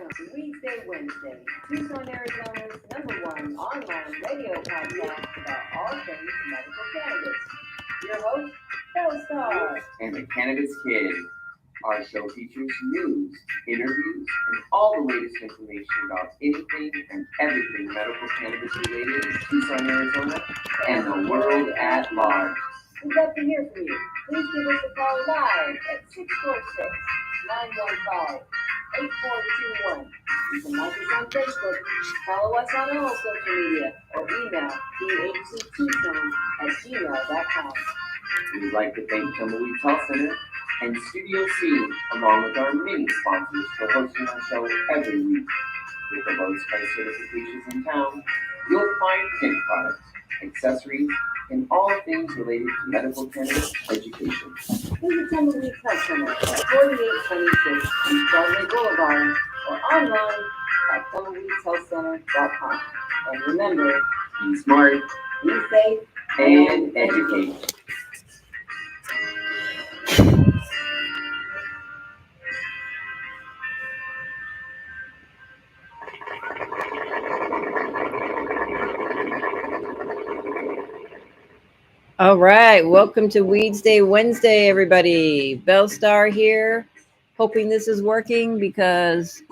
Weedsday Wednesday, Tucson, Arizona's #1 online radio podcast about all things medical cannabis. Your host, Belle and the Cannabis Kid. Our show features news, interviews, and all the latest information about anything and everything medical cannabis related in Tucson, Arizona, and the world at large. We'd love to hear from you. Please give us a call live at 646-915-8421. You can like us on Facebook, follow us on all social media, or email phctucson@gmail.com. We'd like to thank Tumbleweed Health Center and Studio C, along with our many sponsors, for hosting our show every week. With the lowest price certifications in town, you'll find hemp products, accessories, and all things related to medical cannabis education. Visit Tumbleweed Health Center at 4826 East Broadway Boulevard or online at tumbleweedshealthcenter.com. And remember, Be smart be safe and educate. All right, welcome to Weedsday Wednesday, everybody. Belle here, hoping this is working because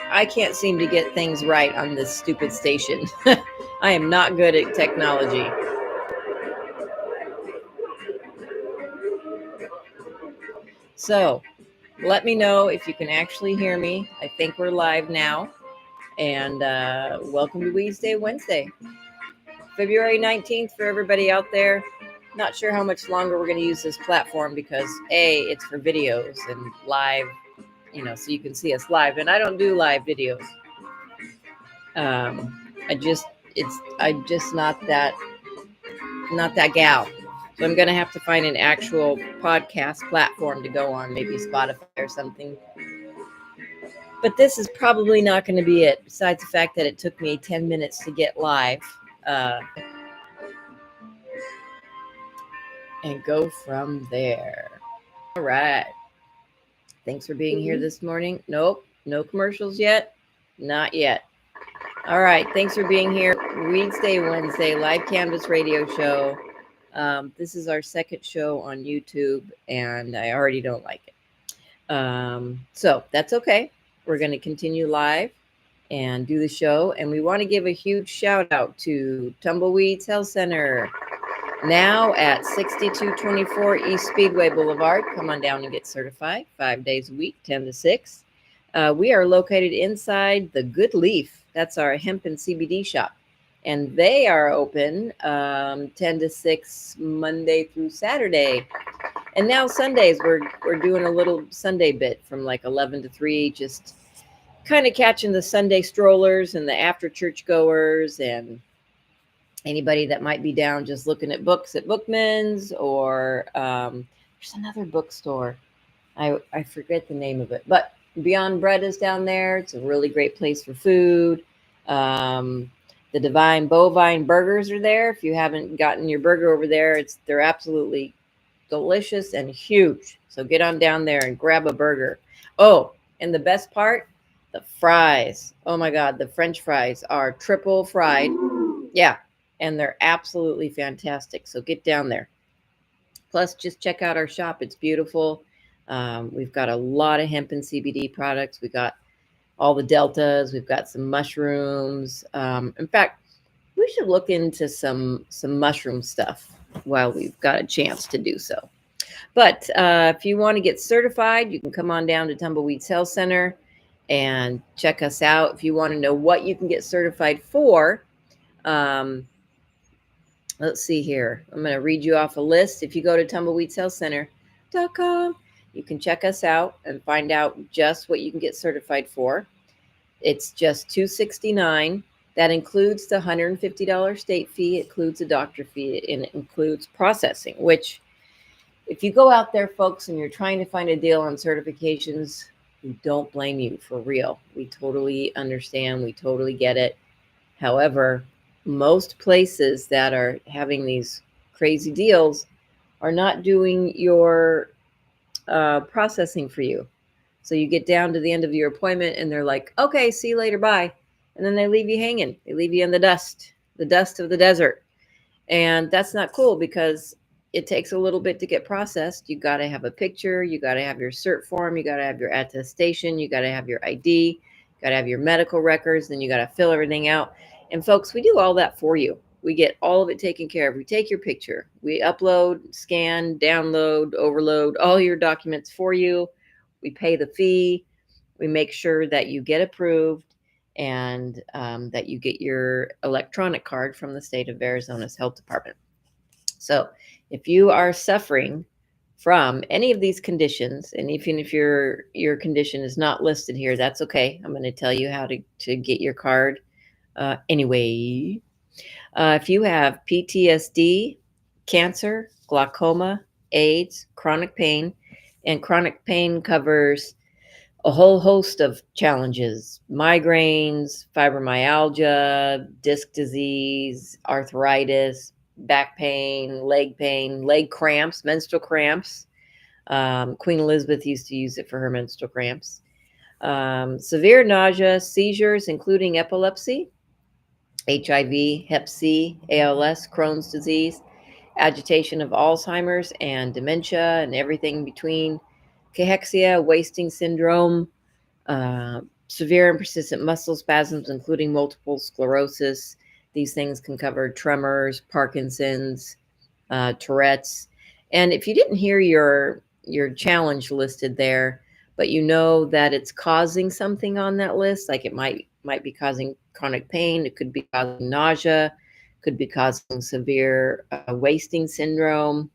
I can't seem to get things right on this stupid station. I am not good at technology. So let me know if you can actually hear me. I think we're live now. And welcome to Weedsday Wednesday. February 19th for everybody out there. Not sure how much longer we're going to use this platform because A, it's for videos and live, so you can see us live. And I don't do live videos. I'm just not that gal. So I'm going to have to find an actual podcast platform to go on, maybe Spotify or something. But this is probably not going to be it, besides the fact that it took me 10 minutes to get live. And go from there. All right. Thanks for being here this morning. Nope. No commercials yet. Not yet. All right. Thanks for being here. Weedsday Wednesday live Cannabis radio show. This is our second show on YouTube, and I already don't like it. So that's okay. We're going to continue live and do the show. And we want to give a huge shout out to Tumbleweed Health Center, now at 6224 East Speedway Boulevard. Come on down and get certified 5 days a week, 10 to 6. We are located inside the Good Leaf. That's our hemp and CBD shop. And they are open 10 to 6 Monday through Saturday. And now Sundays, we're doing a little Sunday bit from like 11 to 3, just kind of catching the Sunday strollers and the after church goers and anybody that might be down just looking at books at Bookman's, or there's another bookstore. I forget the name of it, but Beyond Bread is down there. It's a really great place for food. The Divine Bovine Burgers are there. If you haven't gotten your burger over there, they're absolutely delicious and huge. So get on down there and grab a burger. Oh, and the best part, the fries. Oh my God, the French fries are triple fried. Yeah, and they're absolutely fantastic. So get down there. Plus, just check out our shop. It's beautiful. We've got a lot of hemp and CBD products. We got all the deltas. We've got some mushrooms. In fact, we should look into some mushroom stuff while we've got a chance to do so. But if you want to get certified, you can come on down to Tumbleweed Health Center and check us out. If you want to know what you can get certified for, let's see here. I'm going to read you off a list. If you go to tumbleweedshealthcenter.com, you can check us out and find out just what you can get certified for. It's just $269. That includes the $150 state fee. It includes a doctor fee, and it includes processing, which if you go out there, folks, and you're trying to find a deal on certifications, we don't blame you, for real. We totally understand. We totally get it. However, most places that are having these crazy deals are not doing your processing for you. So you get down to the end of your appointment and they're like, okay, see you later, bye. And then they leave you hanging. They leave you in the dust of the desert. And that's not cool because it takes a little bit to get processed. You got to have a picture. You got to have your cert form. You got to have your attestation. You got to have your ID. You got to have your medical records. Then you got to fill everything out. And folks, we do all that for you. We get all of it taken care of. We take your picture. We upload, scan, download, overload all your documents for you. We pay the fee. We make sure that you get approved and that you get your electronic card from the state of Arizona's health department. So if you are suffering from any of these conditions, and even if your condition is not listed here, that's okay. I'm going to tell you how to get your card anyway. If you have PTSD, cancer, glaucoma, AIDS, chronic pain, and chronic pain covers a whole host of challenges: migraines, fibromyalgia, disc disease, arthritis, back pain, leg cramps, menstrual cramps. Queen Elizabeth used to use it for her menstrual cramps. Severe nausea, seizures, including epilepsy, HIV, Hep C, ALS, Crohn's disease, agitation of Alzheimer's and dementia and everything in between, cachexia, wasting syndrome, severe and persistent muscle spasms, including multiple sclerosis. These things can cover tremors, Parkinson's, Tourette's. And if you didn't hear your challenge listed there, but you know that it's causing something on that list, like it might be causing chronic pain, it could be causing nausea, could be causing severe wasting syndrome,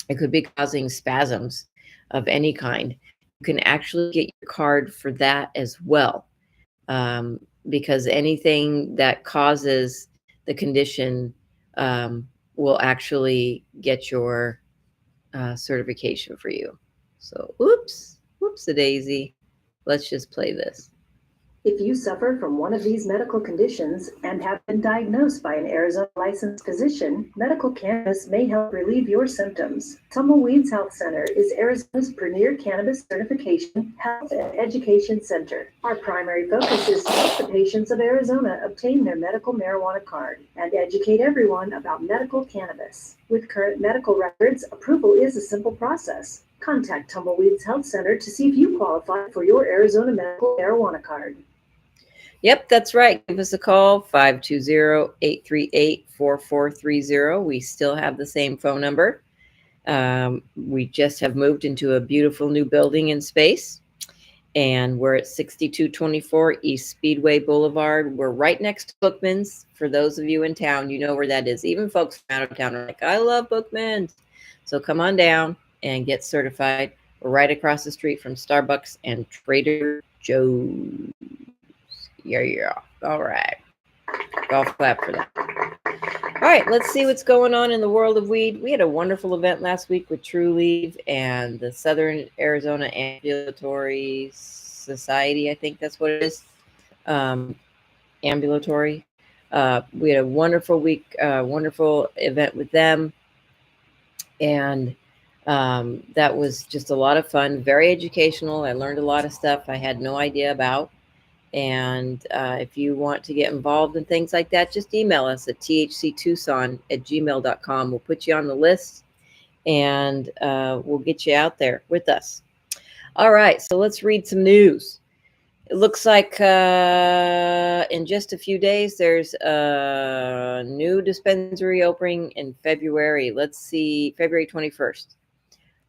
it could be causing spasms of any kind. You can actually get your card for that as well, because anything that causes the condition will actually get your certification for you. So, whoops a daisy. Let's just play this. If you suffer from one of these medical conditions and have been diagnosed by an Arizona licensed physician, medical cannabis may help relieve your symptoms. Tumbleweeds Health Center is Arizona's premier cannabis certification, health, and education center. Our primary focus is to help the patients of Arizona obtain their medical marijuana card and educate everyone about medical cannabis. With current medical records, approval is a simple process. Contact Tumbleweeds Health Center to see if you qualify for your Arizona medical marijuana card. Yep, that's right. Give us a call, 520-838-4430. We still have the same phone number. We just have moved into a beautiful new building in space, and we're at 6224 East Speedway Boulevard. We're right next to Bookman's. For those of you in town, you know where that is. Even folks from out of town are like, I love Bookman's. So come on down and get certified. We're right across the street from Starbucks and Trader Joe's. Yeah. All right. Golf clap for that. All right, let's see what's going on in the world of weed. We had a wonderful event last week with True Leaf and the Southern Arizona Ambulatory Society. I think that's what it is. Ambulatory. We had a wonderful week, wonderful event with them. And that was just a lot of fun, very educational. I learned a lot of stuff I had no idea about. And if you want to get involved in things like that, just email us at thctucson@gmail.com. We'll put you on the list and we'll get you out there with us. All right, so let's read some news. It looks like in just a few days, there's a new dispensary opening in February. Let's see, February 21st.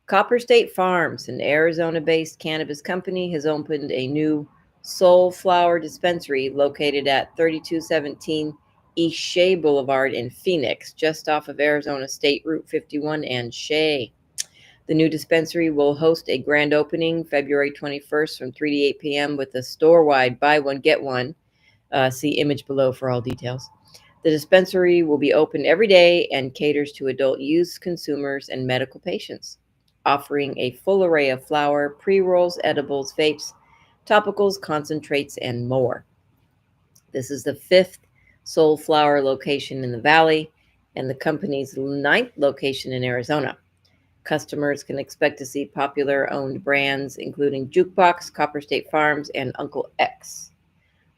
Copper State Farms, an Arizona-based cannabis company, has opened a new Soul Flower dispensary located at 3217 East Shea Boulevard in Phoenix, just off of Arizona State Route 51 and Shea. The new dispensary will host a grand opening February 21st from 3 to 8 p.m. with a store-wide buy one, get one. See image below for all details. The dispensary will be open every day and caters to adult use consumers and medical patients, offering a full array of flower, pre-rolls, edibles, vapes, topicals, concentrates, and more. This is the 5th Soul Flower location in the Valley and the company's 9th location in Arizona. Customers can expect to see popular owned brands, including Jukebox, Copper State Farms, and Uncle X.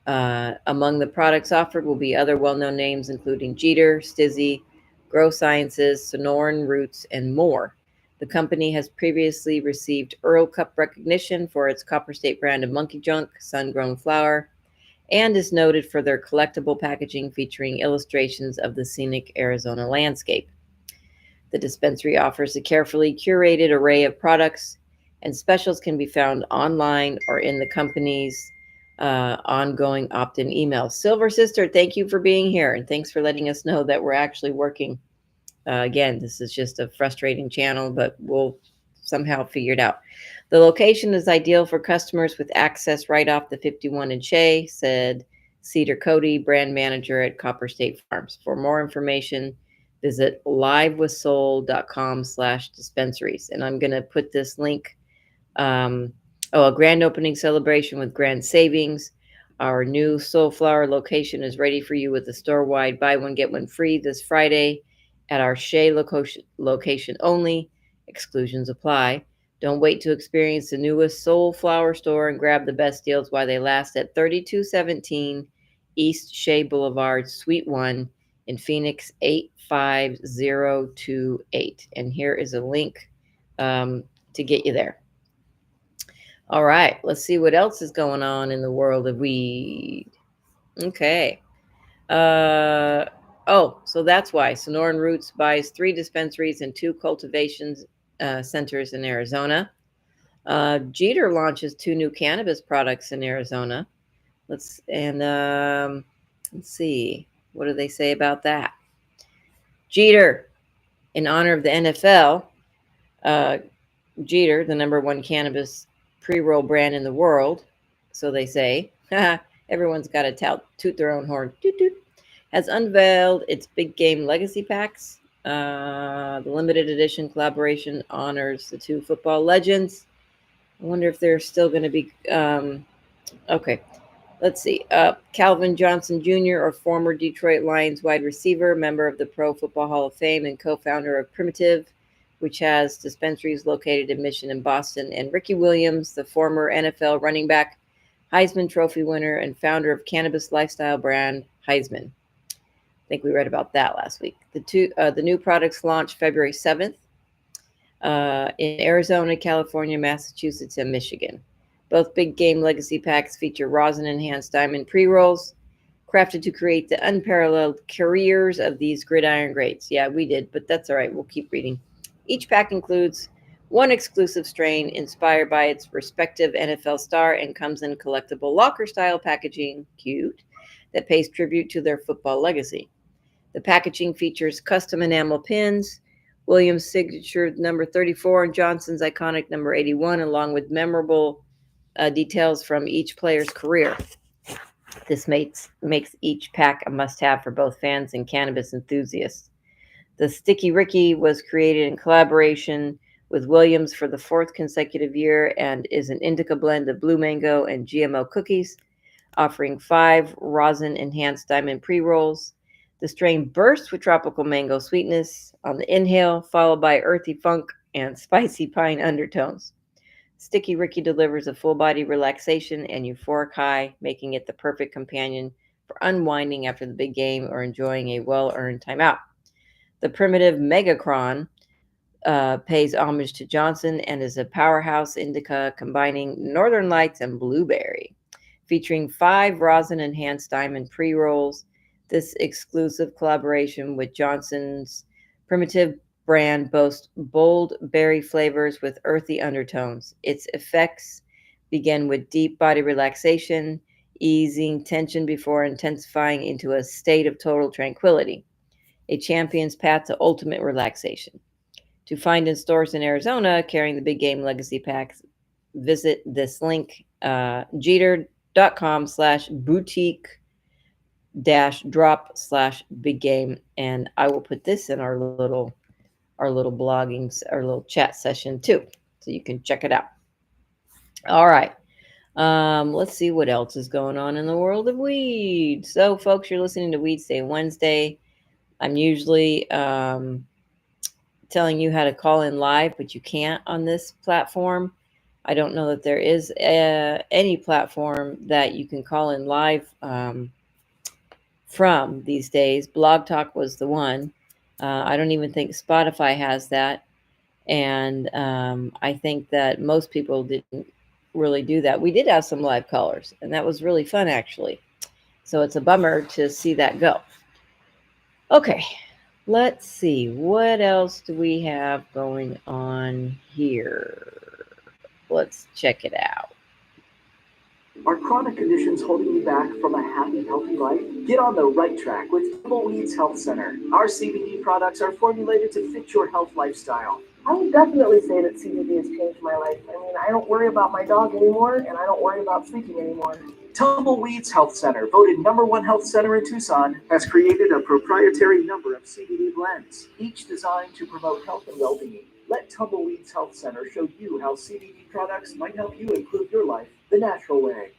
Among the products offered will be other well-known names, including Jeter, Stizzy, Grow Sciences, Sonoran Roots, and more. The company has previously received Earl Cup recognition for its Copper State brand of Monkey Junk, sun-grown flower, and is noted for their collectible packaging featuring illustrations of the scenic Arizona landscape. The dispensary offers a carefully curated array of products, and specials can be found online or in the company's ongoing opt-in emails. Silver Sister, thank you for being here, and thanks for letting us know that we're actually working. Again, this is just a frustrating channel, but we'll somehow figure it out. The location is ideal for customers with access right off the 51 and Shea, said Cedar Cody, brand manager at Copper State Farms. For more information, visit livewithsoul.com/dispensaries. And I'm going to put this link. A grand opening celebration with grand savings. Our new Soul Flower location is ready for you with a store-wide buy one, get one free this Friday at our Shea location only. Exclusions apply. Don't wait to experience the newest Soul Flower store and grab the best deals while they last at 3217 East Shea Boulevard, Suite 1 in Phoenix 85028. And here is a link to get you there. All right, let's see what else is going on in the world of weed. Okay. So that's why Sonoran Roots buys 3 dispensaries and 2 cultivation centers in Arizona. Jeter launches 2 new cannabis products in Arizona. Let's see. What do they say about that? Jeter, in honor of the NFL, Jeter, the #1 cannabis pre-roll brand in the world, so they say. Everyone's got to toot their own horn. Toot, toot. Has unveiled its Big Game Legacy Packs. The limited edition collaboration honors the 2 football legends. I wonder if they're still going to be... okay, let's see. Calvin Johnson Jr., or former Detroit Lions wide receiver, member of the Pro Football Hall of Fame and co-founder of Primitive, which has dispensaries located in Mission and Boston, and Ricky Williams, the former NFL running back, Heisman Trophy winner, and founder of cannabis lifestyle brand Heisman. I think we read about that last week. The new products launched February 7th in Arizona, California, Massachusetts, and Michigan. Both Big Game Legacy Packs feature rosin-enhanced diamond pre-rolls, crafted to create the unparalleled careers of these gridiron greats. Yeah, we did, but that's all right. We'll keep reading. Each pack includes 1 exclusive strain inspired by its respective NFL star and comes in collectible locker-style packaging, cute, that pays tribute to their football legacy. The packaging features custom enamel pins, Williams' signature number 34 and Johnson's iconic number 81, along with memorable details from each player's career. This makes each pack a must-have for both fans and cannabis enthusiasts. The Sticky Ricky was created in collaboration with Williams for the 4th consecutive year and is an indica blend of blue mango and GMO cookies, offering 5 rosin-enhanced diamond pre-rolls. The strain bursts with tropical mango sweetness on the inhale, followed by earthy funk and spicy pine undertones. Sticky Ricky delivers a full-body relaxation and euphoric high, making it the perfect companion for unwinding after the big game or enjoying a well-earned timeout. The Primitive Megacron pays homage to Johnson and is a powerhouse indica combining Northern Lights and blueberry. Featuring 5 rosin-enhanced diamond pre-rolls, this exclusive collaboration with Johnson's Primitive brand boasts bold berry flavors with earthy undertones. Its effects begin with deep body relaxation, easing tension before intensifying into a state of total tranquility. A champion's path to ultimate relaxation. To find in stores in Arizona carrying the Big Game Legacy Packs, visit this link, jeter.com/boutique-drop/big game. And I will put this in our little blogging, our little chat session too, so you can check it out. All right. Let's see what else is going on in the world of weed. So, folks, you're listening to Weedsday Wednesday. I'm usually telling you how to call in live, but you can't on this platform. I don't know that there is any platform that you can call in live from these days. Blog Talk was the one. I don't even think Spotify has that. And I think that most people didn't really do that. We did have some live callers, and that was really fun, actually. So it's a bummer to see that go. Okay, let's see. What else do we have going on here? Let's check it out. Are chronic conditions holding you back from a happy, healthy life? Get on the right track with Tumbleweeds Health Center. Our CBD products are formulated to fit your health lifestyle. I would definitely say that CBD has changed my life. I mean, I don't worry about my dog anymore, and I don't worry about sleeping anymore. Tumbleweeds Health Center, voted #1 health center in Tucson, has created a proprietary number of CBD blends, each designed to promote health and well-being. Let Tumbleweeds Health Center show you how CBD products might help you improve your life the natural way.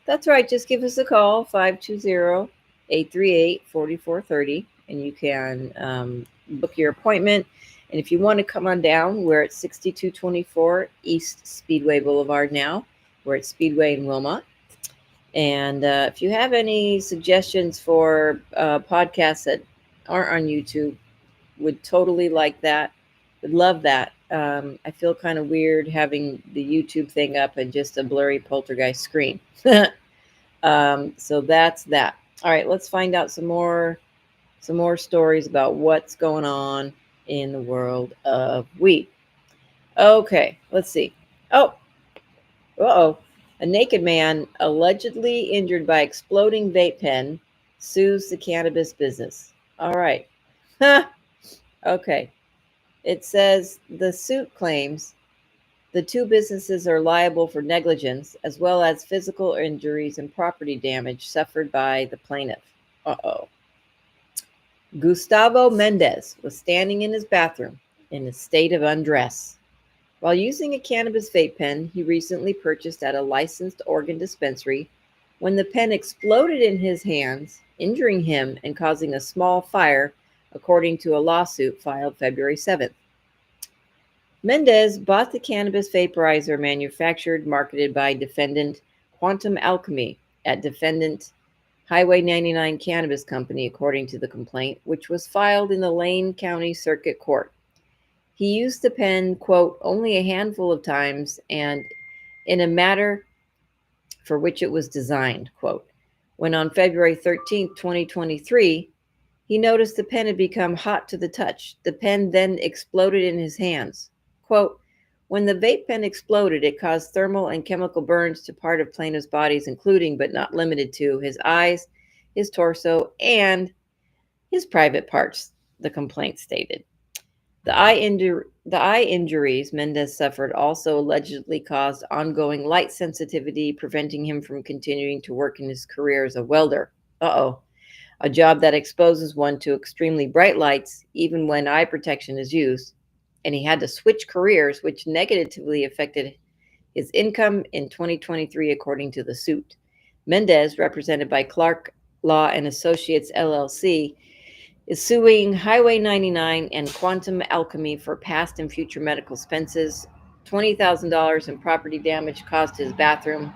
That's right. Just give us a call, 520-838-4430, and you can book your appointment. And if you want to come on down, we're at 6224 East Speedway Boulevard now. We're at Speedway in Wilmot. And if you have any suggestions for podcasts that aren't on YouTube, would totally like that. Would love that. I feel kind of weird having the YouTube thing up and just a blurry poltergeist screen. So that's that. All right, let's find out some more stories about what's going on in the world of weed. Okay, let's see. Oh, uh-oh. A naked man allegedly injured by exploding vape pen sues the cannabis business. All right. Okay. It says the suit claims the two businesses are liable for negligence as well as physical injuries and property damage suffered by the plaintiff. Uh-oh. Gustavo Mendez was standing in his bathroom in a state of undress. While using a cannabis vape pen he recently purchased at a licensed Oregon dispensary, when the pen exploded in his hands, injuring him and causing a small fire, according to a lawsuit filed February 7th. Mendez bought the cannabis vaporizer manufactured, marketed by defendant Quantum Alchemy at defendant Highway 99 Cannabis Company, according to the complaint, which was filed in the Lane County Circuit Court. He used the pen, quote, only a handful of times and in a manner for which it was designed, quote. When on February 13th, 2023, he noticed the pen had become hot to the touch. The pen then exploded in his hands. Quote, when the vape pen exploded, it caused thermal and chemical burns to part of plaintiff's bodies, including but not limited to his eyes, his torso, and his private parts, the complaint stated. The eye injuries Mendez suffered also allegedly caused ongoing light sensitivity, preventing him from continuing to work in his career as a welder. Uh-oh. A job that exposes one to extremely bright lights, even when eye protection is used. And he had to switch careers, which negatively affected his income in 2023, according to the suit. Mendez, represented by Clark Law and Associates, LLC, is suing Highway 99 and Quantum Alchemy for past and future medical expenses, $20,000 in property damage caused to his bathroom,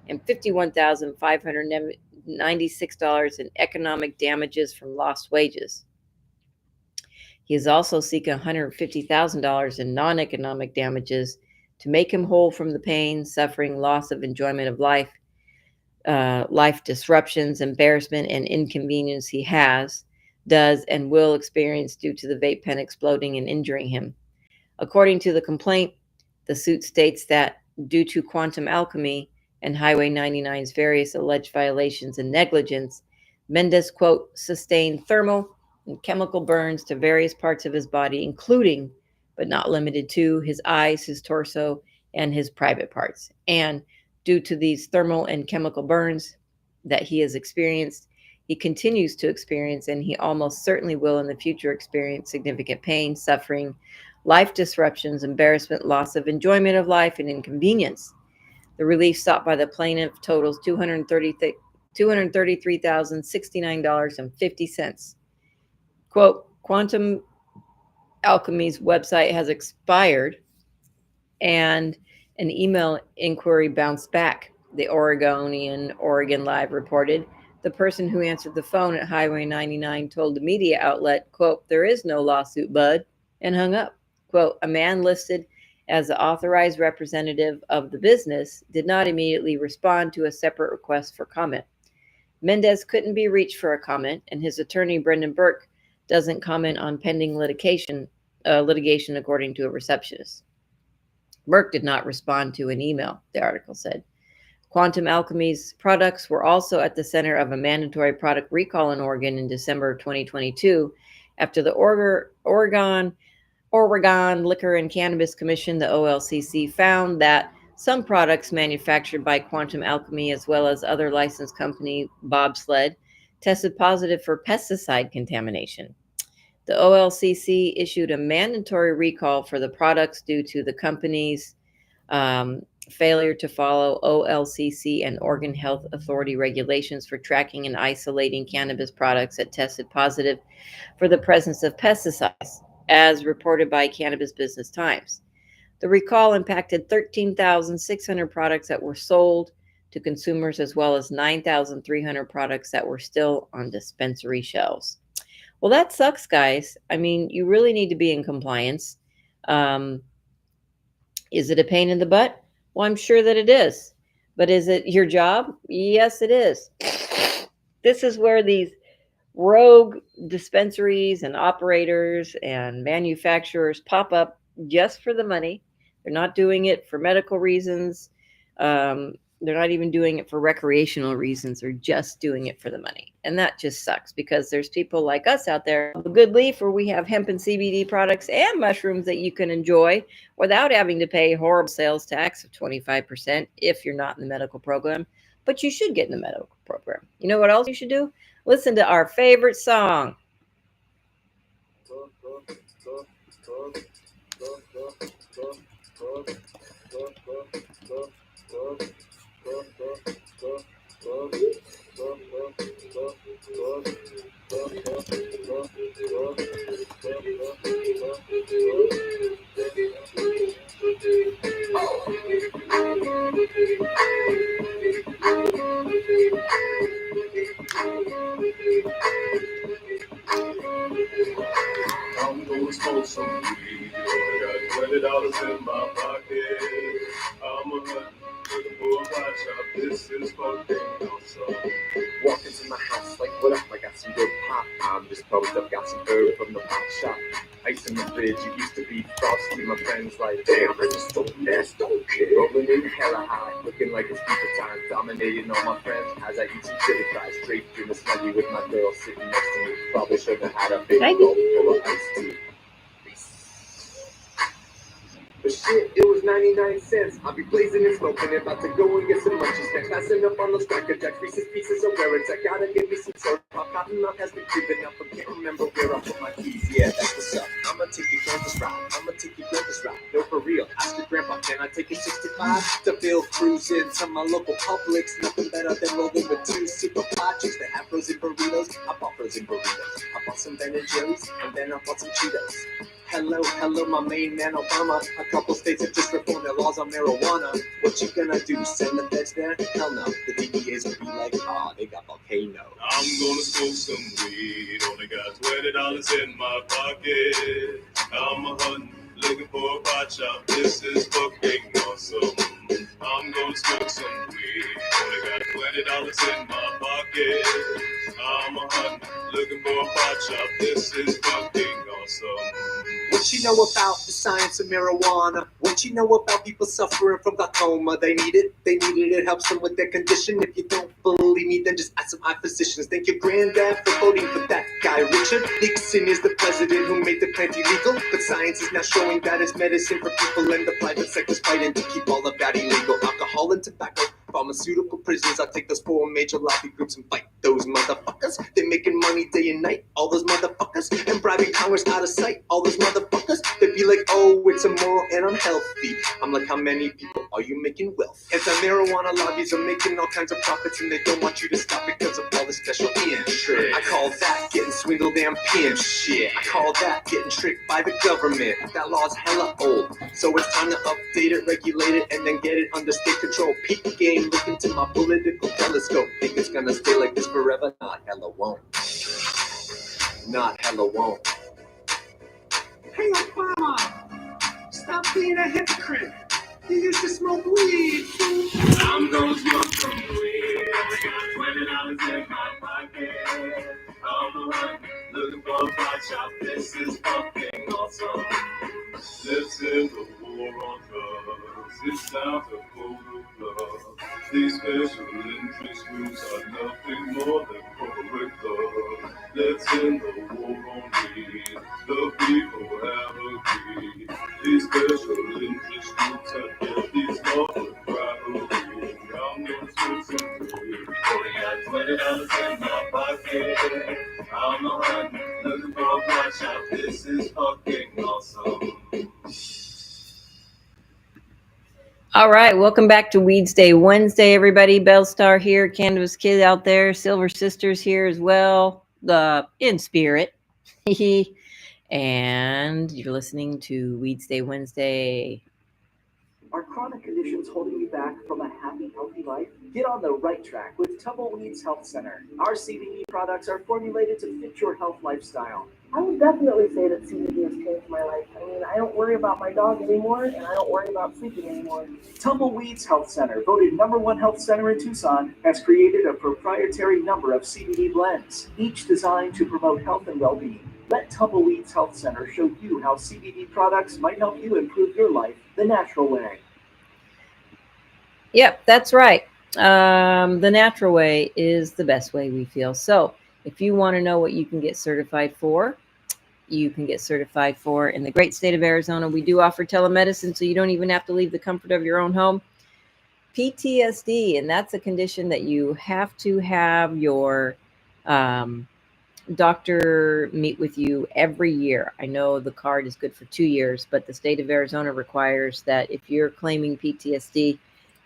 and $51,596 in economic damages from lost wages. He is also seeking $150,000 in non-economic damages to make him whole from the pain, suffering, loss of enjoyment of life, life disruptions, embarrassment, and inconvenience he does, and will experience due to the vape pen exploding and injuring him. According to the complaint, the suit states that due to Quantum Alchemy and Highway 99's various alleged violations and negligence, Mendez, quote, sustained thermal and chemical burns to various parts of his body, including, but not limited to, his eyes, his torso, and his private parts. And due to these thermal and chemical burns that he has experienced, he continues to experience, and he almost certainly will in the future experience significant pain, suffering, life disruptions, embarrassment, loss of enjoyment of life, and inconvenience. The relief sought by the plaintiff totals $233,069.50. Quote, Quantum Alchemy's website has expired, and an email inquiry bounced back. The Oregon Live reported. The person who answered the phone at Highway 99 told the media outlet, quote, "There is no lawsuit, bud," and hung up. Quote, "A man listed as the authorized representative of the business did not immediately respond to a separate request for comment. Mendez couldn't be reached for a comment, and his attorney, Brendan Burke, doesn't comment on pending litigation, according to a receptionist. Burke did not respond to an email, the article said. Quantum Alchemy's products were also at the center of a mandatory product recall in Oregon in December of 2022 after the Oregon Liquor and Cannabis Commission, the OLCC, found that some products manufactured by Quantum Alchemy, as well as other licensed company Bobsled, tested positive for pesticide contamination. The OLCC issued a mandatory recall for the products due to the company's failure to follow OLCC and Oregon Health Authority regulations for tracking and isolating cannabis products that tested positive for the presence of pesticides, as reported by Cannabis Business Times. The recall impacted 13,600 products that were sold to consumers, as well as 9,300 products that were still on dispensary shelves. Well, that sucks, guys. I mean, you really need to be in compliance. Is it a pain in the butt? Well, I'm sure that it is. But is it your job? Yes, it is. This is where these rogue dispensaries and operators and manufacturers pop up just for the money. They're not doing it for medical reasons. They're not even doing it for recreational reasons. They're just doing it for the money. And that just sucks because there's people like us out there. A Good Leaf, where we have hemp and CBD products and mushrooms that you can enjoy without having to pay horrible sales tax of 25% if you're not in the medical program. But you should get in the medical program. You know what else you should do? Listen to our favorite song. I'm gonna smoke some weed. I got $20 in my pocket. I'm a hunter, looking for a watch out. This is fucking awesome. Walk into my house like, what up? I got some good pop. I'm just posed up, got some herb from the pop shop. Ice in the fridge, it used to be frosty. My friends like, damn, I just so nasty. Rolling in hella high, looking like it's people time. Dominating all my friends as I eat some chili fries. Draped in the snuggie with my girl sitting next to me. Probably should have had a big bowl full of iced tea. But shit, it was 99 cents. I'll be blazing and smoking, about to go and get some munchies next. Passing up on those cracker jacks, Reese's Pieces of Barrett's. I gotta get me some soda pop. Cotton mouth has been creeping up, but can't remember where I put my keys. Yeah, that's what's up. I'ma take your campus ride. No, for real. Ask your grandpa, can I take a 65 to Bill cruising to my local Publix? Nothing better than rolling with two super projects that have frozen burritos. I bought frozen burritos. I bought some Ben & Jerry's, and then I bought some Cheetos. Hello, my main man Obama. A couple states have just reformed their laws on marijuana. What you gonna do, send the feds there? Hell no, the DEA's will be like, they got volcano. I'm gonna smoke some weed. Only got $20 in my pocket. I'm a hunter, looking for a pot shop. This is fucking awesome. I'm gonna smoke some weed. Only got $20 in my pocket. I'm a hunter, looking for a pot shop. This is fucking awesome. What you know about the science of marijuana? What you know about people suffering from glaucoma? They need it, it helps them with their condition. If you don't believe me, then just ask some eye physicians. Thank your granddad for voting for that guy. Richard Nixon is the president who made the plant illegal, but science is now showing that it's medicine for people, and the private sector's fighting to keep all of that illegal. Alcohol and tobacco, pharmaceutical prisons. I take those four major lobby groups and fight Those motherfuckers, they making money day and night. All those motherfuckers, and bribing Congress out of sight. All those motherfuckers, they be like, oh, it's immoral and unhealthy. I'm like, how many people are you making wealth? Anti-marijuana lobbies are making all kinds of profits, and they don't want you to stop because of all the special interest. I call that getting swindled and pimped. Shit, I call that getting tricked by the government. That law's hella old, so it's time to update it, regulate it, and then get it under state control. Peak game, look into my political telescope. Think it's gonna stay like this forever? Not hella won't. Not hella won't. Hey Obama, stop being a hypocrite. You used to smoke weed. I'm gonna smoke some weed. I got $20 in my pocket. On the run, looking for a pot shop. This is fucking awesome. Let's end the war on drugs. It's time to pull the plug. These special interest groups are nothing more than corporate thugs. Let's end the war on weed. The people have agreed. These special interest groups have built these laws with bribery. I'm gonna switch some weed. Only got $20 in my pocket. I'm a run, looking for a pot shop. This is fucking awesome. All right, welcome back to Weedsday Wednesday, everybody. Belle Star here, Cannabis Kid out there, Silver Sisters here as well, in spirit. And you're listening to Weedsday Wednesday. Are chronic conditions holding you back from a happy, healthy life? Get on the right track with Tumbleweeds Health Center. Our CBD products are formulated to fit your health lifestyle. I would definitely say that CBD has changed my life. I mean, I don't worry about my dog anymore, and I don't worry about sleeping anymore. Tumbleweeds Health Center, voted #1 health center in Tucson, has created a proprietary number of CBD blends, each designed to promote health and well-being. Let Tumbleweeds Health Center show you how CBD products might help you improve your life the natural way. Yep, that's right. The natural way is the best way, we feel. So if you want to know what you can get certified for, you can get certified for in the great state of Arizona. We do offer telemedicine, so you don't even have to leave the comfort of your own home. PTSD, and that's a condition that you have to have your doctor meet with you every year. I know the card is good for 2 years, but the state of Arizona requires that if you're claiming PTSD,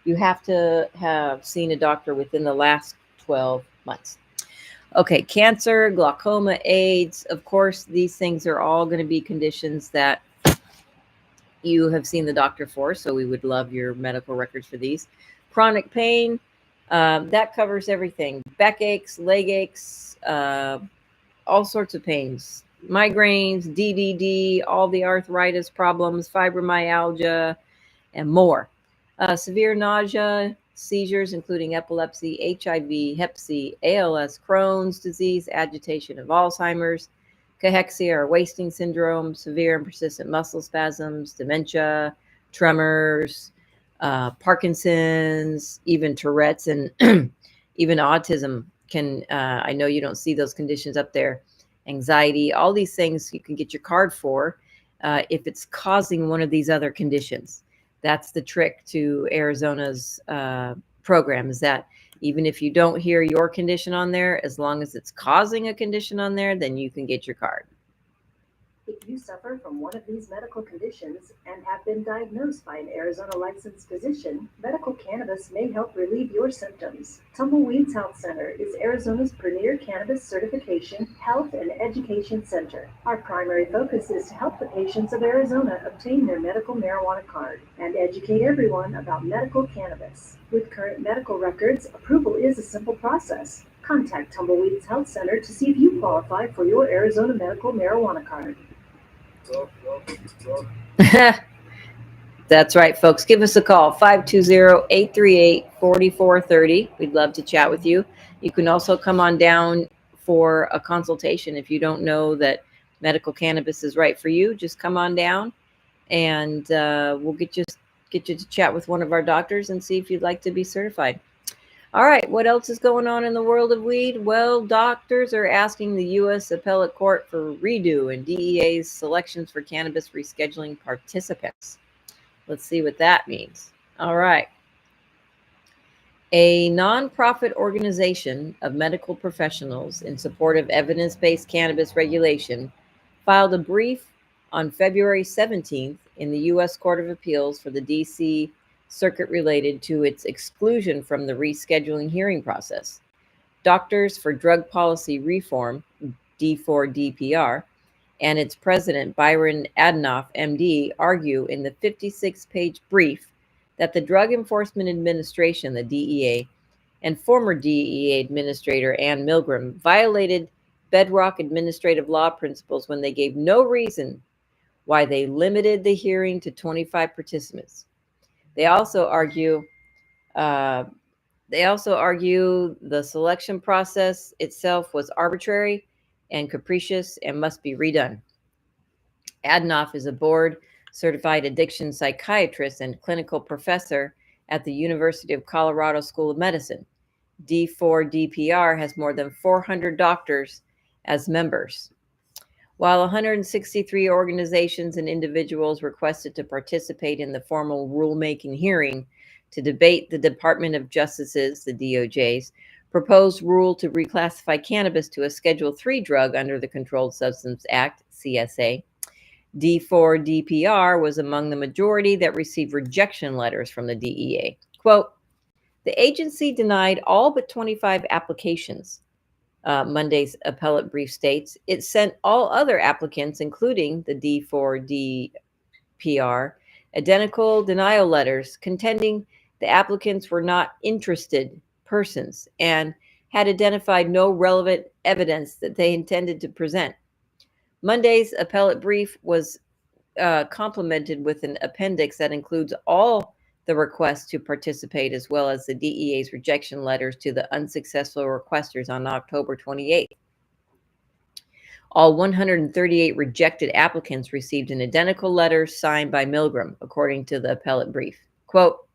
you have to have seen a doctor within the last 12 months. Okay, cancer, glaucoma, AIDS, of course, these things are all going to be conditions that you have seen the doctor for, so we would love your medical records for these. Chronic pain, that covers everything. Back aches, leg aches, all sorts of pains. Migraines, DDD, all the arthritis problems, fibromyalgia, and more. Severe nausea, seizures, including epilepsy, HIV, Hep C, ALS, Crohn's disease, agitation of Alzheimer's, cachexia or wasting syndrome, severe and persistent muscle spasms, dementia, tremors, Parkinson's, even Tourette's, and even autism can, I know you don't see those conditions up there, anxiety, all these things you can get your card for if it's causing one of these other conditions. That's the trick to Arizona's program, is that even if you don't hear your condition on there, as long as it's causing a condition on there, then you can get your card. If you suffer from one of these medical conditions and have been diagnosed by an Arizona licensed physician, medical cannabis may help relieve your symptoms. Tumbleweeds Health Center is Arizona's premier cannabis certification, health, and education center. Our primary focus is to help the patients of Arizona obtain their medical marijuana card and educate everyone about medical cannabis. With current medical records, approval is a simple process. Contact Tumbleweeds Health Center to see if you qualify for your Arizona medical marijuana card. That's right, folks. Give us a call, 520-838-4430. We'd love to chat with you. You can also come on down for a consultation. If you don't know that medical cannabis is right for you, just come on down and we'll get you to chat with one of our doctors and see if you'd like to be certified. All right, what else is going on in the world of weed? Well, doctors are asking the U.S. Appellate Court for redo in DEA's selections for cannabis rescheduling participants. Let's see what that means. All right. A nonprofit organization of medical professionals in support of evidence-based cannabis regulation filed a brief on February 17th in the U.S. Court of Appeals for the D.C. Circuit related to its exclusion from the rescheduling hearing process. Doctors for Drug Policy Reform, D4DPR, and its president, Byron Adnoff, MD, argue in the 56-page brief that the Drug Enforcement Administration, the DEA, and former DEA Administrator Ann Milgram violated bedrock administrative law principles when they gave no reason why they limited the hearing to 25 participants. They also argue the selection process itself was arbitrary and capricious and must be redone. Adnoff is a board certified addiction psychiatrist and clinical professor at the University of Colorado School of Medicine. D4DPR has more than 400 doctors as members. While 163 organizations and individuals requested to participate in the formal rulemaking hearing to debate the Department of Justice's, the DOJ's, proposed rule to reclassify cannabis to a Schedule III drug under the Controlled Substance Act, CSA, D4DPR was among the majority that received rejection letters from the DEA. Quote, the agency denied all but 25 applications. Monday's appellate brief states it sent all other applicants, including the D4DPR, identical denial letters contending the applicants were not interested persons and had identified no relevant evidence that they intended to present. Monday's appellate brief was complemented with an appendix that includes all the requests to participate, as well as the DEA's rejection letters to the unsuccessful requesters on October 28th. All 138 rejected applicants received an identical letter signed by Milgram, according to the appellate brief. Quote,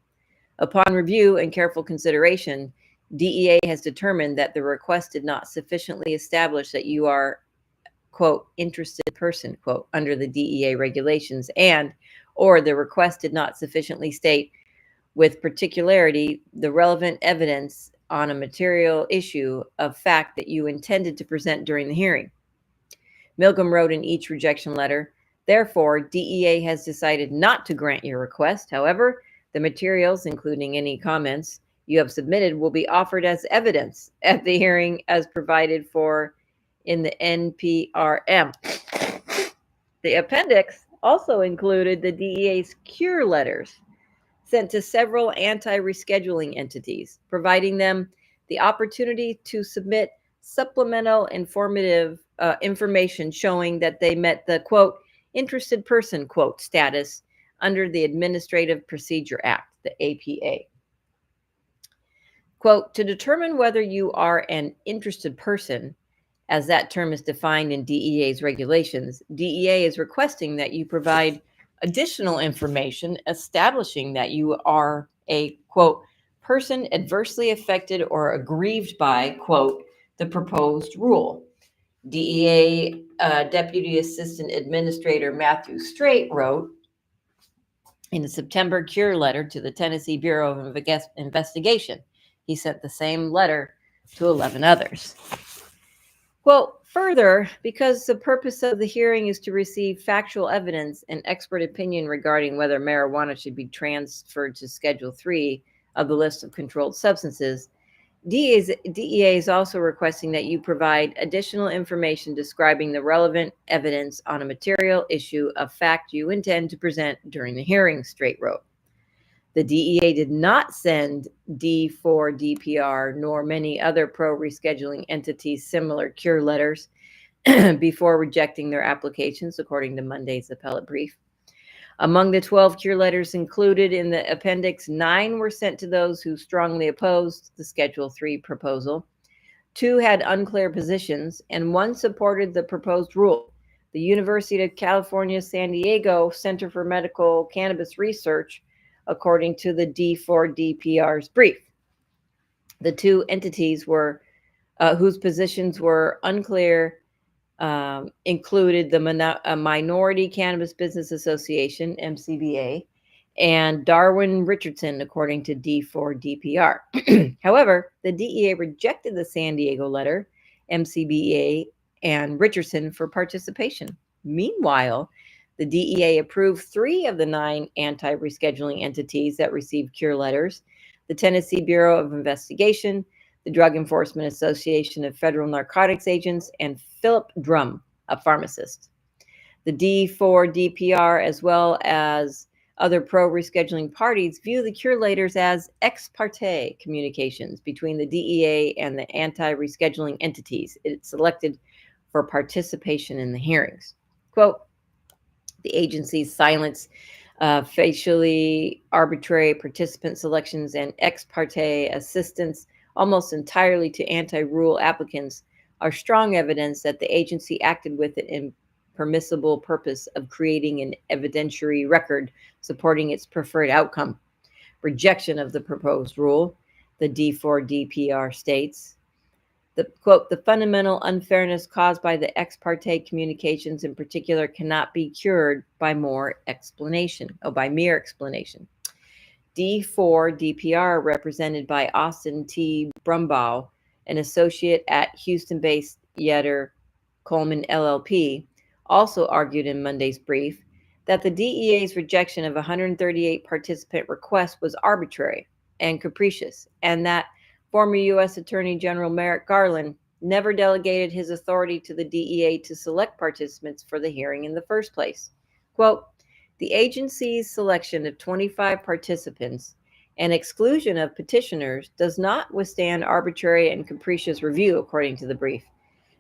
upon review and careful consideration, DEA has determined that the request did not sufficiently establish that you are, quote, interested person, quote, under the DEA regulations, and or the request did not sufficiently state with particularity the relevant evidence on a material issue of fact that you intended to present during the hearing. Milgram wrote in each rejection letter, therefore, DEA has decided not to grant your request. However, the materials, including any comments you have submitted, will be offered as evidence at the hearing as provided for in the NPRM. The appendix also included the DEA's cure letters sent to several anti-rescheduling entities, providing them the opportunity to submit supplemental informative information showing that they met the, quote, interested person, quote, status under the Administrative Procedure Act, the APA. Quote, to determine whether you are an interested person, as that term is defined in DEA's regulations, DEA is requesting that you provide additional information establishing that you are a, quote, person adversely affected or aggrieved by, quote, the proposed rule. DEA Deputy Assistant Administrator Matthew Straight wrote in a September cure letter to the Tennessee Bureau of Investigation. He sent the same letter to 11 others. Well, further, because the purpose of the hearing is to receive factual evidence and expert opinion regarding whether marijuana should be transferred to Schedule III of the list of controlled substances, DEA is also requesting that you provide additional information describing the relevant evidence on a material issue of fact you intend to present during the hearing, Straight wrote. The DEA did not send D4DPR nor many other pro-rescheduling entities similar cure letters before rejecting their applications, according to Monday's appellate brief. Among the 12 cure letters included in the appendix, 9 were sent to those who strongly opposed the Schedule III proposal. 2 had unclear positions, and 1 supported the proposed rule. The University of California, San Diego Center for Medical Cannabis Research, according to the D4DPR's brief. The 2 entities were whose positions were unclear included the Minority Cannabis Business Association, MCBA, and Darwin Richardson, according to D4DPR. However, the DEA rejected the San Diego letter, MCBA, and Richardson for participation. Meanwhile, the DEA approved 3 of the 9 anti-rescheduling entities that received cure letters: the Tennessee Bureau of Investigation, the Drug Enforcement Association of Federal Narcotics Agents, and Philip Drum, a pharmacist. The D4DPR, as well as other pro-rescheduling parties, view the cure letters as ex parte communications between the DEA and the anti-rescheduling entities it selected for participation in the hearings. Quote, the agency's silence, facially arbitrary participant selections, and ex parte assistance almost entirely to anti-rule applicants are strong evidence that the agency acted with an impermissible purpose of creating an evidentiary record supporting its preferred outcome. Rejection of the proposed rule, the D4DPR states. The quote, the fundamental unfairness caused by the ex parte communications in particular cannot be cured by mere explanation. D4DPR, represented by Austin T. Brumbaugh, an associate at Houston-based Yetter Coleman LLP, also argued in Monday's brief that the DEA's rejection of 138 participant requests was arbitrary and capricious, and that former U.S. Attorney General Merrick Garland never delegated his authority to the DEA to select participants for the hearing in the first place. Quote, the agency's selection of 25 participants and exclusion of petitioners does not withstand arbitrary and capricious review, according to the brief.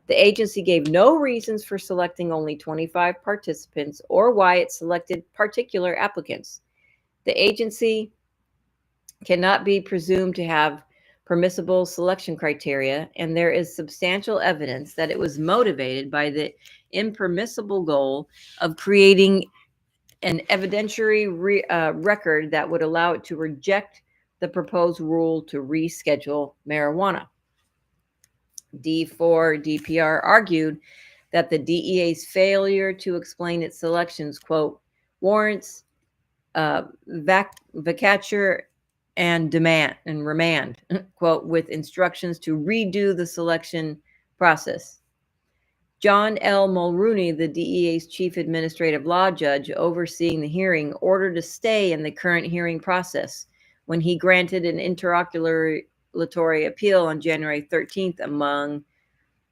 The agency gave no reasons for selecting only 25 participants or why it selected particular applicants. The agency cannot be presumed to have permissible selection criteria, and there is substantial evidence that it was motivated by the impermissible goal of creating an evidentiary record that would allow it to reject the proposed rule to reschedule marijuana. D4DPR argued that the DEA's failure to explain its selections, quote, warrants vacatur and remand, quote, with instructions to redo the selection process. John L. Mulrooney, the DEA's chief administrative law judge overseeing the hearing, ordered a stay in the current hearing process when he granted an interlocutory appeal on January 13th among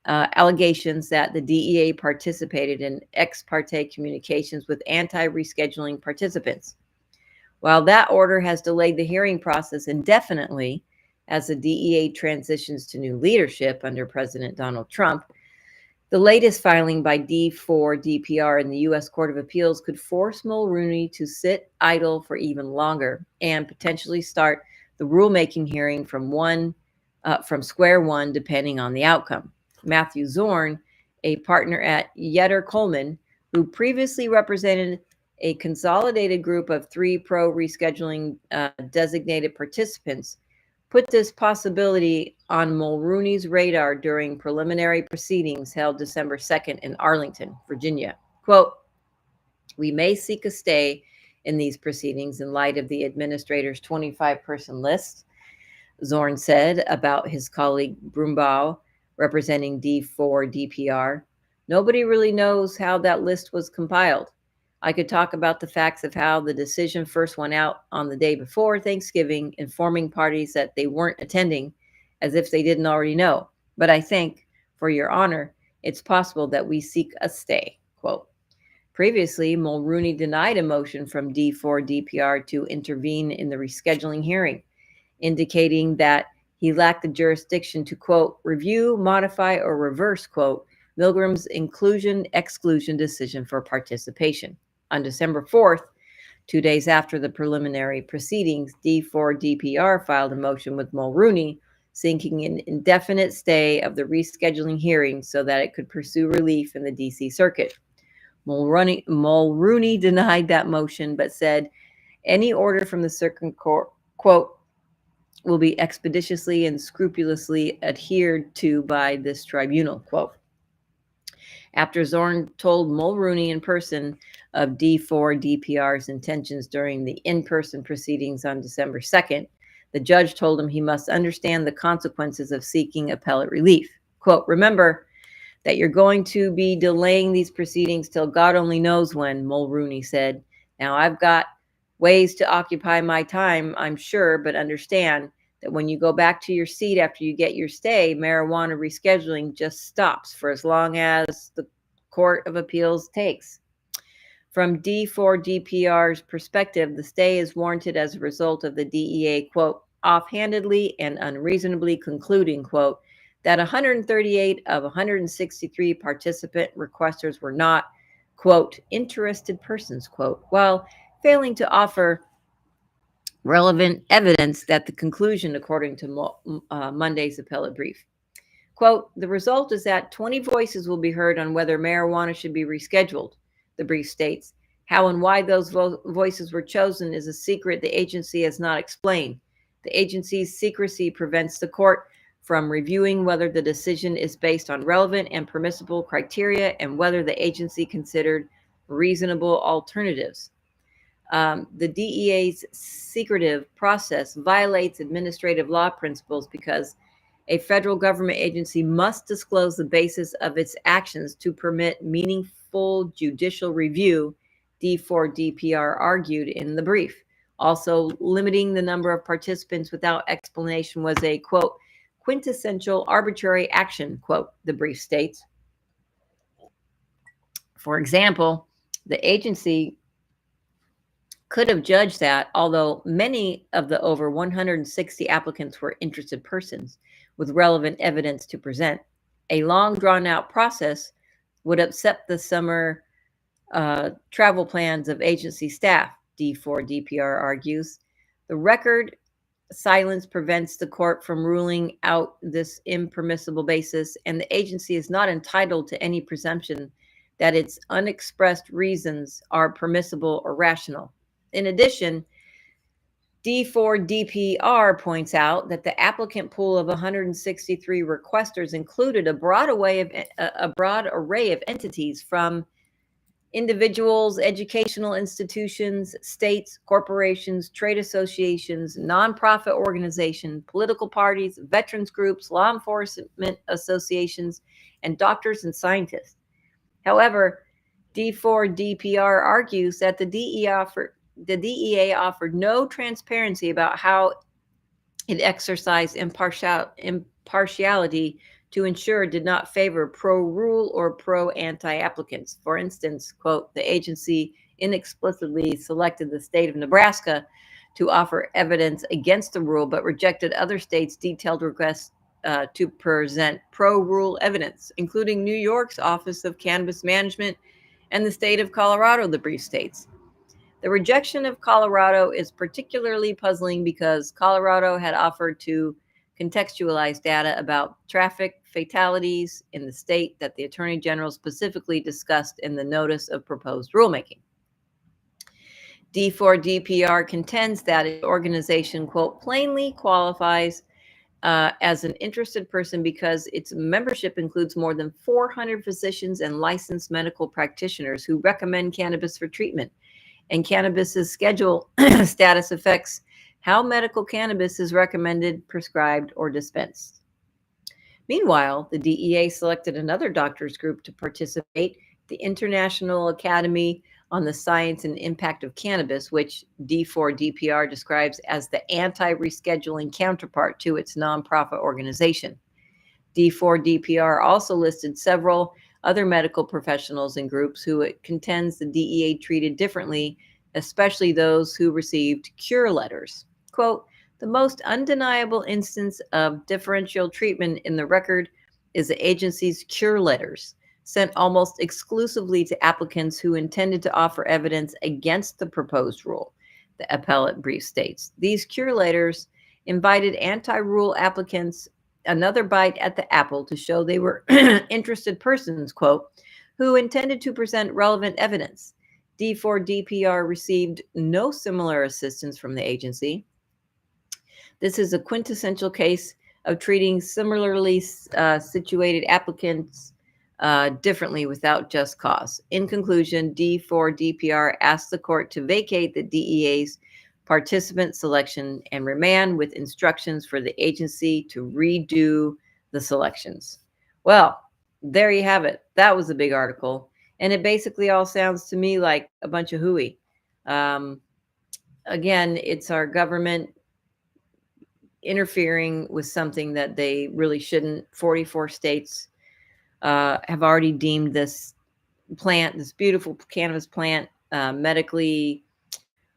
allegations that the DEA participated in ex parte communications with anti-rescheduling participants. While that order has delayed the hearing process indefinitely as the DEA transitions to new leadership under President Donald Trump, the latest filing by D4DPR in the U.S. Court of Appeals could force Mulrooney to sit idle for even longer and potentially start the rulemaking hearing from square one, depending on the outcome. Matthew Zorn, a partner at Yetter Coleman, who previously represented a consolidated group of 3 pro-rescheduling designated participants, put this possibility on Mulrooney's radar during preliminary proceedings held December 2nd in Arlington, Virginia. Quote, we may seek a stay in these proceedings in light of the administrator's 25-person list, Zorn said about his colleague Brumbaugh, representing D4DPR. Nobody really knows how that list was compiled. I could talk about the facts of how the decision first went out on the day before Thanksgiving, informing parties that they weren't attending as if they didn't already know. But I think, for your honor, it's possible that we seek a stay, quote. Previously, Mulrooney denied a motion from D4DPR to intervene in the rescheduling hearing, indicating that he lacked the jurisdiction to, quote, review, modify, or reverse, quote, Milgram's inclusion-exclusion decision for participation. On December 4th, 2 days after the preliminary proceedings, D4DPR filed a motion with Mulrooney seeking an indefinite stay of the rescheduling hearing so that it could pursue relief in the D.C. Circuit. Mulrooney denied that motion, but said any order from the circuit court, quote, will be expeditiously and scrupulously adhered to by this tribunal, quote. After Zorn told Mulrooney in person of D4 DPR's intentions during the in-person proceedings on December 2nd, the judge told him he must understand the consequences of seeking appellate relief. Quote, remember that you're going to be delaying these proceedings till God only knows when, Mulrooney said. Now, I've got ways to occupy my time, I'm sure, but understand that when you go back to your seat after you get your stay, marijuana rescheduling just stops for as long as the Court of Appeals takes. From D4 DPR's perspective, the stay is warranted as a result of the DEA, quote, offhandedly and unreasonably concluding, quote, that 138 of 163 participant requesters were not, quote, interested persons, quote, while failing to offer relevant evidence at the conclusion, according to Monday's appellate brief. Quote, the result is that 20 voices will be heard on whether marijuana should be rescheduled, the brief states. How and why those voices were chosen is a secret the agency has not explained. The agency's secrecy prevents the court from reviewing whether the decision is based on relevant and permissible criteria and whether the agency considered reasonable alternatives. The DEA's secretive process violates administrative law principles because a federal government agency must disclose the basis of its actions to permit meaningful judicial review, D4 DPR argued in the brief. Also, limiting the number of participants without explanation was a, quote, quintessential arbitrary action, quote, the brief states. For example, the agency could have judged that, although many of the over 160 applicants were interested persons with relevant evidence to present, a long drawn-out process would upset the summer travel plans of agency staff, D4 DPR argues. The record silence prevents the court from ruling out this impermissible basis, and the agency is not entitled to any presumption that its unexpressed reasons are permissible or rational. In addition, D4 DPR points out that the applicant pool of 163 requesters included a broad array of entities from individuals, educational institutions, states, corporations, trade associations, nonprofit organizations, political parties, veterans groups, law enforcement associations, and doctors and scientists. However, D4 DPR argues that the DEA offered no transparency about how it exercised impartiality to ensure it did not favor pro-rule or pro-anti applicants. For instance, quote, the agency inexplicably selected the state of Nebraska to offer evidence against the rule, but rejected other states' detailed requests to present pro-rule evidence, including New York's Office of Cannabis Management and the state of Colorado, the brief states. The rejection of Colorado is particularly puzzling because Colorado had offered to contextualize data about traffic fatalities in the state that the Attorney General specifically discussed in the notice of proposed rulemaking. D4 DPR contends that its organization, quote, plainly qualifies as an interested person because its membership includes more than 400 physicians and licensed medical practitioners who recommend cannabis for treatment. And cannabis's schedule status affects how medical cannabis is recommended, prescribed, or dispensed. Meanwhile, the DEA selected another doctors group to participate, the International Academy on the Science and Impact of Cannabis, which D4 DPR describes as the anti-rescheduling counterpart to its nonprofit organization. D4 DPR also listed several other medical professionals and groups who it contends the DEA treated differently, especially those who received cure letters. Quote, the most undeniable instance of differential treatment in the record is the agency's cure letters, sent almost exclusively to applicants who intended to offer evidence against the proposed rule, the appellate brief states. These cure letters invited anti-rule applicants another bite at the apple to show they were interested persons, quote, who intended to present relevant evidence. D4 DPR received no similar assistance from the agency. This is a quintessential case of treating similarly situated applicants differently without just cause. In conclusion, D4 DPR asked the court to vacate the DEA's participant selection and remand with instructions for the agency to redo the selections. Well, there you have it. That was a big article. And it basically all sounds to me like a bunch of hooey. Again, it's our government interfering with something that they really shouldn't. 44 states have already deemed this plant, this beautiful cannabis plant, medically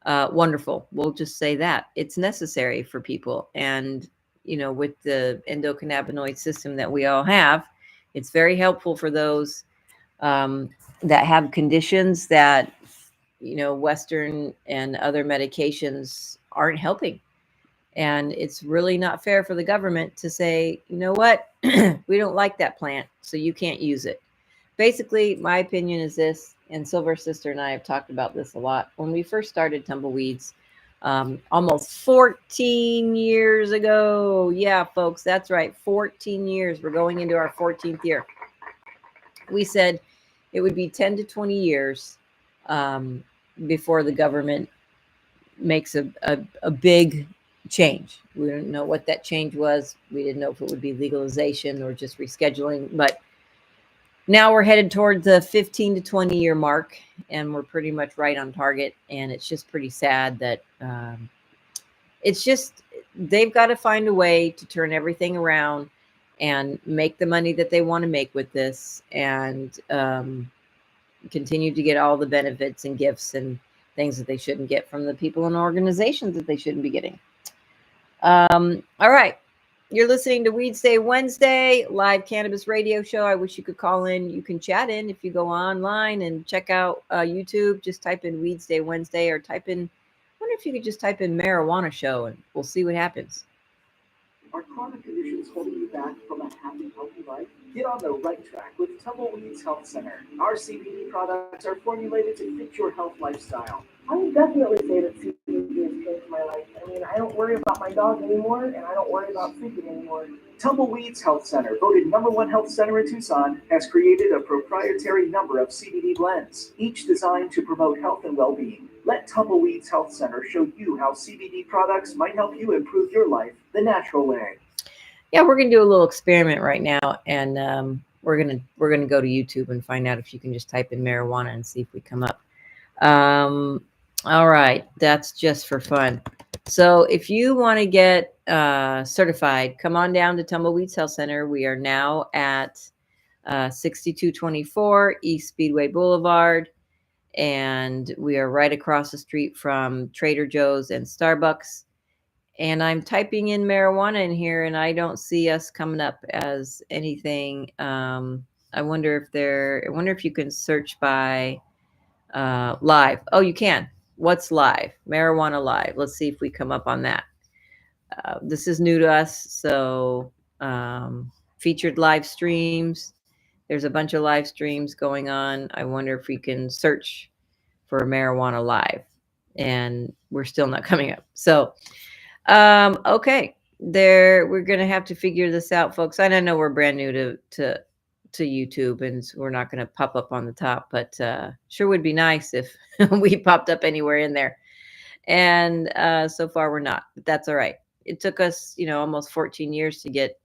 wonderful. We'll just say that it's necessary for people. And, you know, with the endocannabinoid system that we all have, it's very helpful for those that have conditions that, you know, Western and other medications aren't helping. And it's really not fair for the government to say, you know what, we don't like that plant, so you can't use it. Basically, my opinion is this, and Silver Sister and I have talked about this a lot. When we first started Tumbleweeds, almost 14 years ago. Yeah, folks, that's right, 14 years. We're going into our 14th year. We said it would be 10 to 20 years before the government makes a big change. We didn't know what that change was. We didn't know if it would be legalization or just rescheduling, but now we're headed towards the 15 to 20 year mark, and we're pretty much right on target. And it's just pretty sad that it's just, they've got to find a way to turn everything around and make the money that they want to make with this, and continue to get all the benefits and gifts and things that they shouldn't get from the people and organizations that they shouldn't be getting. All right. You're listening to Weedsday Wednesday, live cannabis radio show. I wish you could call in. You can chat in if you go online and check out YouTube. Just type in Weedsday Wednesday, or type in, I wonder if you could just type in marijuana show, and we'll see what happens. Are chronic conditions holding you back from a happy, healthy life? Get on the right track with Tumbleweeds Health Center. Our CBD products are formulated to fit your health lifestyle. I would definitely say that CBD has changed my life. I mean, I don't worry about my dog anymore, and I don't worry about sleeping anymore. Tumbleweeds Health Center, voted #1 health center in Tucson, has created a proprietary number of CBD blends, each designed to promote health and well-being. Let Tumbleweeds Health Center show you how CBD products might help you improve your life the natural way. Yeah, we're gonna do a little experiment right now, and we're gonna go to YouTube and find out if you can just type in marijuana and see if we come up. All right, that's just for fun. So if you want to get certified, come on down to Tumbleweeds Health Center. We are now at 6224 East Speedway Boulevard, and we are right across the street from Trader Joe's and Starbucks. And I'm typing in marijuana in here, and I don't see us coming up as anything. I wonder if you can search by live. Oh, you can. What's live? Marijuana live. Let's see if we come up on that. This is new to us, so featured live streams. There's a bunch of live streams going on. I wonder if we can search for marijuana live, and we're still not coming up. So, okay, we're gonna have to figure this out, folks. I know we're brand new to YouTube, and we're not going to pop up on the top, but sure would be nice if we popped up anywhere in there. And so far we're not, but that's all right. It took us, almost 14 years to get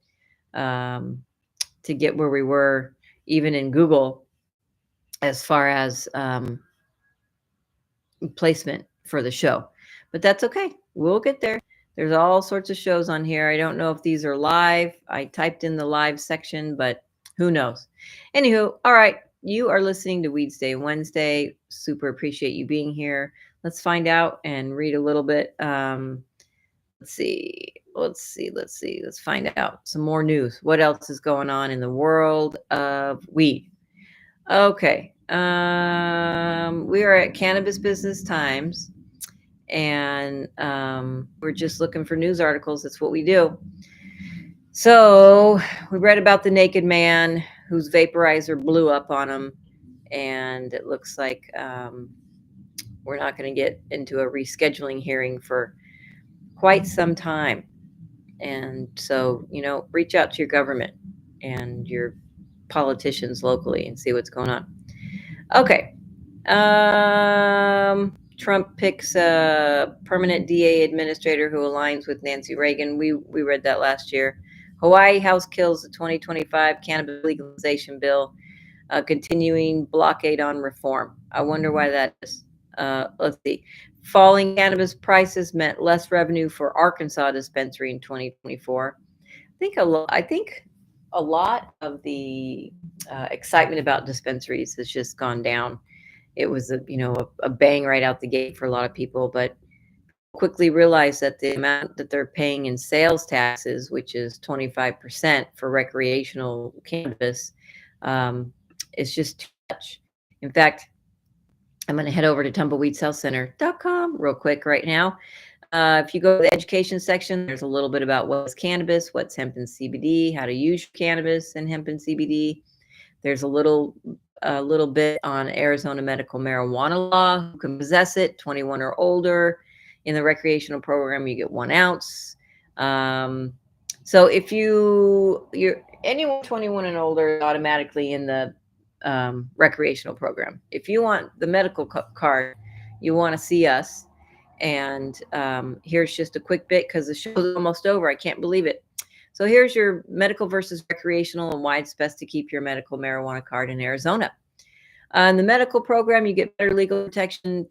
where we were, even in Google, as far as placement for the show. But that's okay. We'll get there. There's all sorts of shows on here. I don't know if these are live. I typed in the live section, but who knows? Anywho, all right. You are listening to Weedsday Wednesday. Super appreciate you being here. Let's find out and read a little bit. Let's see. Let's find out some more news. What else is going on in the world of weed? Okay. We are at Cannabis Business Times, and we're just looking for news articles. That's what we do. So we read about the naked man whose vaporizer blew up on him, and it looks like we're not going to get into a rescheduling hearing for quite some time. And so, reach out to your government and your politicians locally and see what's going on. Okay. Trump picks a permanent DA administrator who aligns with Nancy Reagan. We read that last year. Hawaii House kills the 2025 cannabis legalization bill, continuing blockade on reform. I wonder why that is. Let's see. Falling cannabis prices meant less revenue for Arkansas dispensary in 2024. I think a lot of the excitement about dispensaries has just gone down. It was a bang right out the gate for a lot of people, but quickly realized that the amount that they're paying in sales taxes, which is 25% for recreational cannabis, is just too much. In fact, I'm going to head over to tumbleweedshealthcenter.com real quick right now. If you go to the education section, there's a little bit about what's cannabis, what's hemp and CBD, how to use cannabis and hemp and CBD. There's a little bit on Arizona medical marijuana law, who can possess it, 21 or older. In the recreational program, you get 1 ounce. So if you're anyone 21 and older, automatically in the recreational program. If you want the medical card, you want to see us. And here's just a quick bit because the show's almost over. I can't believe it. So here's your medical versus recreational and why it's best to keep your medical marijuana card in Arizona. In the medical program, you get better legal protection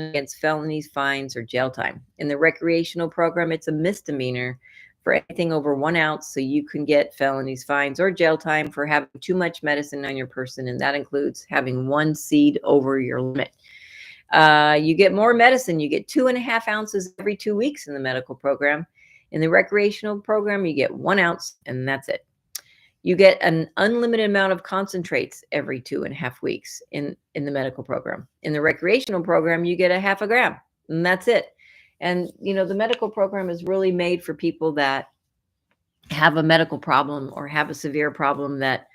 against felonies, fines, or jail time. In the recreational program, it's a misdemeanor for anything over 1 ounce, so you can get felonies, fines, or jail time for having too much medicine on your person, and that includes having 1 seed over your limit. You get more medicine. You get 2.5 ounces every 2 weeks in the medical program. In the recreational program, you get 1 ounce, and that's it. You get an unlimited amount of concentrates every 2.5 weeks in the medical program. In the recreational program, you get 0.5 gram, and that's it. And, the medical program is really made for people that have a medical problem or have a severe problem that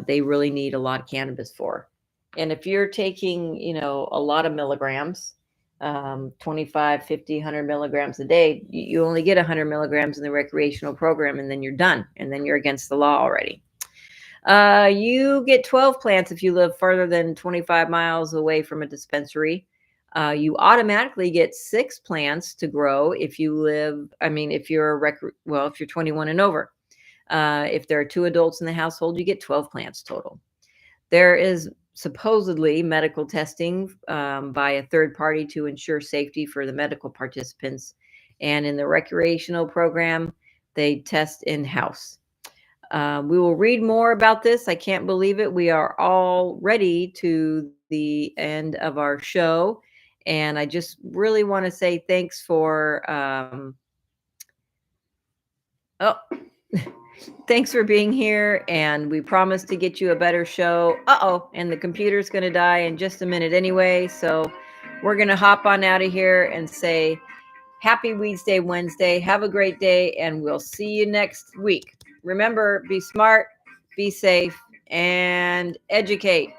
they really need a lot of cannabis for. And if you're taking, a lot of milligrams, 25, 50, 100 milligrams a day, you only get 100 milligrams in the recreational program, and then you're done. And then you're against the law already. You get 12 plants if you live further than 25 miles away from a dispensary. You automatically get 6 plants to grow if you're if you're 21 and over. If there are 2 adults in the household, you get 12 plants total. There is supposedly medical testing by a third party to ensure safety for the medical participants. And in the recreational program, they test in-house. We will read more about this. I can't believe it. We are already to the end of our show. And I just really want to say thanks for thanks for being here, and we promise to get you a better show. And the computer's going to die in just a minute anyway, so we're going to hop on out of here and say happy Weedsday Wednesday. Have a great day, and we'll see you next week. Remember, be smart, be safe, and educate.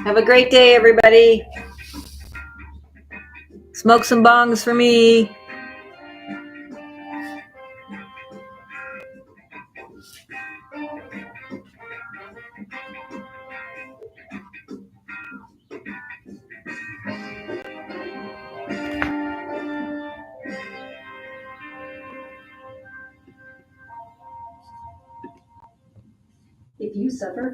Have a great day, everybody. Smoke some bongs for me. If you suffer